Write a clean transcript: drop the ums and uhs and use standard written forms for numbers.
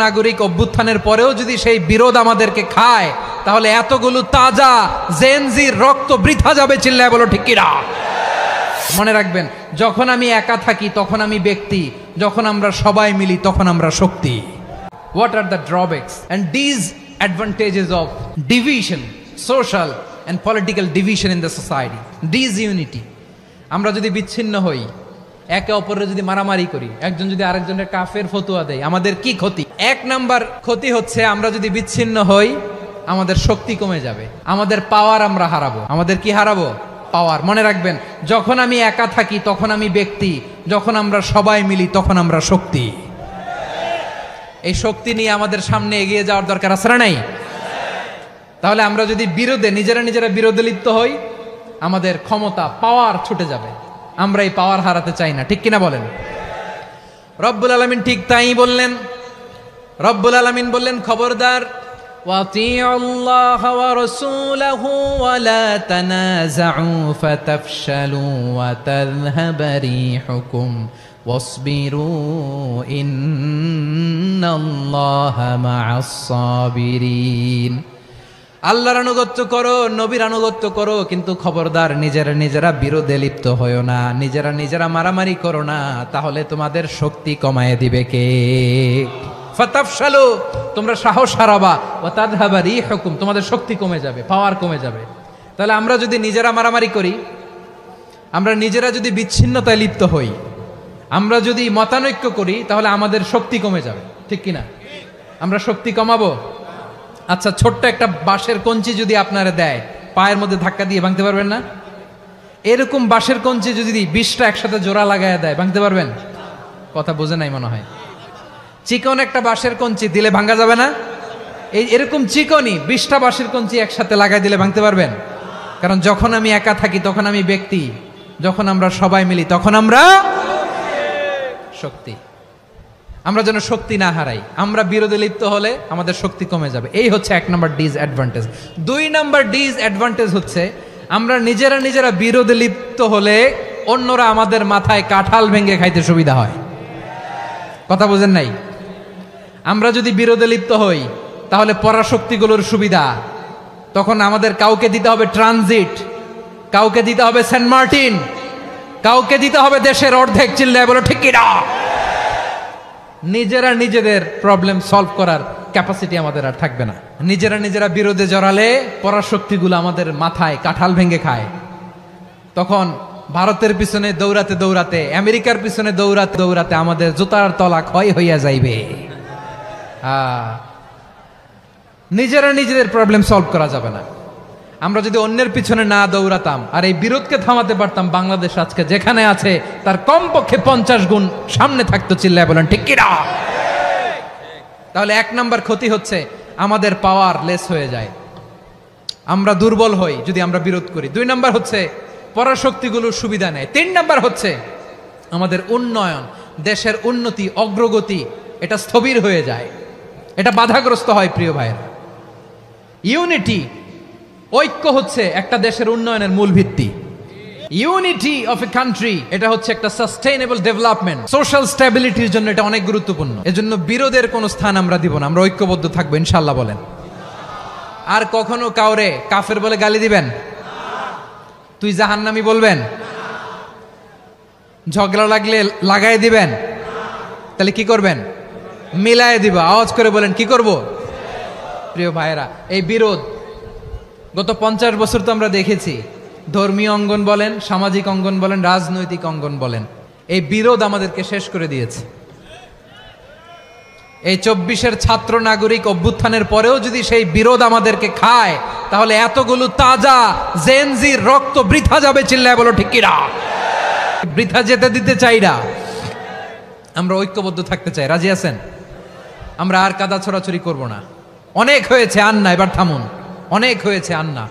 নাগরিক অভ্যুত্থানের পরেও যদি সেই বিরোধ আমাদেরকে খায় তাহলে এতগুলো তাজা জেনজির রক্ত বৃথা যাবে। চিল্লায় বলো ঠিক কিনা? মনে রাখবেন, যখন আমি একা থাকি তখন আমি ব্যক্তি, যখন আমরা সবাই মিলি তখন আমরা শক্তি। What are the drawbacks and disadvantages of division, social and political division in the society? Disunity. আমরা যদি বিচ্ছিন্ন হই, একে অপরের যদি মারামারি করি, একজন যদি আরেকজনের কাফের ফতোয়া দেয়, আমাদের কি ক্ষতি? এক নাম্বার ক্ষতি হচ্ছে আমরা যদি বিচ্ছিন্ন হই আমাদের শক্তি কমে যাবে, আমাদের পাওয়ার আমরা হারাবো। আমাদের কি হারাবো? পাওয়ার। মনে রাখবেন, যখন আমি একা থাকি তখন আমি ব্যক্তি, যখন আমরা সবাই মিলি তখন আমরা শক্তি। এই শক্তি নিয়ে আমাদের সামনে এগিয়ে যাওয়ার দরকার আছে না নাই? তাহলে আমরা যদি নিজেরা বিরোধে লিপ্ত হই, আমাদের ক্ষমতা, পাওয়ার ছুটে যাবে। আমরা এই পাওয়ার হারাতে চাই না, ঠিক কিনা বলেন? রব্বুল আলামিন ঠিক তাই বললেন। রব্বুল আলামিন বললেন, খবরদার, ওয়াতিউল্লাহ ওয়া রাসূলাহু ওয়া লা তানাযাউ ফাতাফশালু ওয়া তাযহাবা রিহুকুম ওয়াসবিরু ইন্নাল্লাহা মা'আস সাবিরিন। আল্লাহর আনুগত্য করো, নবীর আনুগত্য করো, কিন্তু খবরদার নিজেরা বিরোধে লিপ্ত হয়ো না, নিজেরা মারামারি করো না, তাহলে তোমাদের শক্তি কমায় দিবে কে? ফাতাফশালু, তোমরা সাহস হারাবা, ওয়া তাযহাবা রিহুকুম, তোমাদের শক্তি কমে যাবে, পাওয়ার কমে যাবে। তাহলে আমরা যদি নিজেরা মারামারি করি, আমরা নিজেরা যদি বিচ্ছিন্নতায় লিপ্ত হই, আমরা যদি মতানৈক্য করি, তাহলে আমাদের শক্তি কমে যাবে, ঠিক কিনা? আমরা শক্তি কমাবো। আচ্ছা, ছোট্ট একটা বাঁশের কঞ্চি যদি আপনারা দেয়, পায়ের মধ্যে ধাক্কা দিয়ে ভাঙতে পারবেন না? এরকম বাঁশের কঞ্চি যদি 20টা একসাথে জোড়া লাগায় দেয়, ভাঙতে পারবেন? কথা বোঝে নাই মনে হয়। চিকন একটা বাঁশের কঞ্চি দিলে ভাঙা যাবে না? এরকম চিকনই 20টা বাঁশের কঞ্চি একসাথে লাগাই দিলে ভাঙতে পারবেন? কারণ যখন আমি একা থাকি তখন আমি ব্যক্তি, যখন আমরা সবাই মিলি তখন আমরা শক্তি। আমরা যেন শক্তি না হারাই। আমরা বিরোধে লিপ্ত হলে আমাদের শক্তি কমে যাবে। এই হচ্ছে 1 নম্বর ডিসঅ্যাডভান্টেজ। 2 নম্বর ডিসঅ্যাডভান্টেজ হচ্ছে আমরা নিজেরা বিরোধে লিপ্ত হলে অন্যরা আমাদের মাথায় কাঁঠাল ভেঙে খাইতে সুবিধা হয়। কথা বোঝেন নাই? আমরা যদি বিরোধে লিপ্ত হই তাহলে পরাশক্তিগুলোর সুবিধা, তখন আমাদের কাউকে দিতে হবে ট্রানজিট, কাউকে দিতে হবে সেন্ট মার্টিন, কাউকে দিতে হবে দেশের অর্ধেক। চিল্লায় বলো ঠিক কিনা? নিজেদের প্রবলেম সলভ করার ক্যাপাসিটি আমাদের আর থাকবে না। নিজেরা বিরোধে জড়ালে পরাশক্তিগুলো আমাদের মাথায় কাঁঠাল ভেঙে খায়। তখন ভারতের পিছনে দৌড়াতে, আমেরিকার পিছনে দৌড়াতে আমাদের জুতার তলা ক্ষয় হইয়া যাইবে। নিজেদের প্রবলেম সলভ করা যাবে না। আমরা যদি অন্যের পিছনে না দৌড়াতাম আর এই বিরোধকে থামাতে পারতাম, বাংলাদেশ আজকে যেখানে আছে তার কমপক্ষে 50 গুণ সামনে থাকতো। চিল্লায় বলেন ঠিক কিনা? তাহলে 1 নাম্বার ক্ষতি হচ্ছে আমাদের পাওয়ার লেস হয়ে যায়, আমরা দুর্বল হই যদি আমরা বিরোধ করি। 2 নাম্বার হচ্ছে পরাশক্তিগুলোর সুবিধা নেয়। 3 নাম্বার হচ্ছে আমাদের উন্নয়ন, দেশের উন্নতি, অগ্রগতি, এটা স্থবির হয়ে যায়, এটা বাধাগ্রস্ত হয়। প্রিয় ভাইয়েরা, ইউনিটি, ঐক্য হচ্ছে একটা দেশের উন্নয়নের মূল ভিত্তি। ইউনিটি অফ এ কান্ট্রি, এটা হচ্ছে একটা সাস্টেইনেবল ডেভেলপমেন্ট, সোশ্যাল স্ট্যাবিলিটির জন্য এটা অনেক গুরুত্বপূর্ণ। এজন্য বিরোধের কোনো স্থান আমরা দিব না, আমরা ঐক্যবদ্ধ থাকবো ইনশাআল্লাহ। বলেন, আর কখনো কাউরে কাফের বলে গালি দিবেন? তুই জাহান্নামী বলবেন? ঝগড়া লাগলে লাগাই দিবেন? তাহলে কি করবেন? মিলায় দিব। আওয়াজ করে বলেন, কি করব? প্রিয় ভাইয়েরা, এই বিরোধ গত 50 বছর তো আমরা দেখেছি, ধর্মীয় অঙ্গন বলেন, সামাজিক অঙ্গন বলেন, রাজনৈতিক অঙ্গন বলেন, এই বিরোধ আমাদেরকে শেষ করে দিয়েছে। এই 24-এর ছাত্র নাগরিক অভ্যুত্থানের পরেও যদি সেই বিরোধ আমাদেরকে খায় তাহলে এতগুলো তাজা জেনজির রক্ত বৃথা যাবে। চিল্লায় বলো ঠিক কিনা? বৃথা যেতে দিতে চাই না, আমরা ঐক্যবদ্ধ থাকতে চাই। রাজি আছেন? আমরা আর কাদা ছড়াছড়ি করব না। অনেক হয়েছে আন্না, এবার থামুন। অনেক হয়েছে আন্না।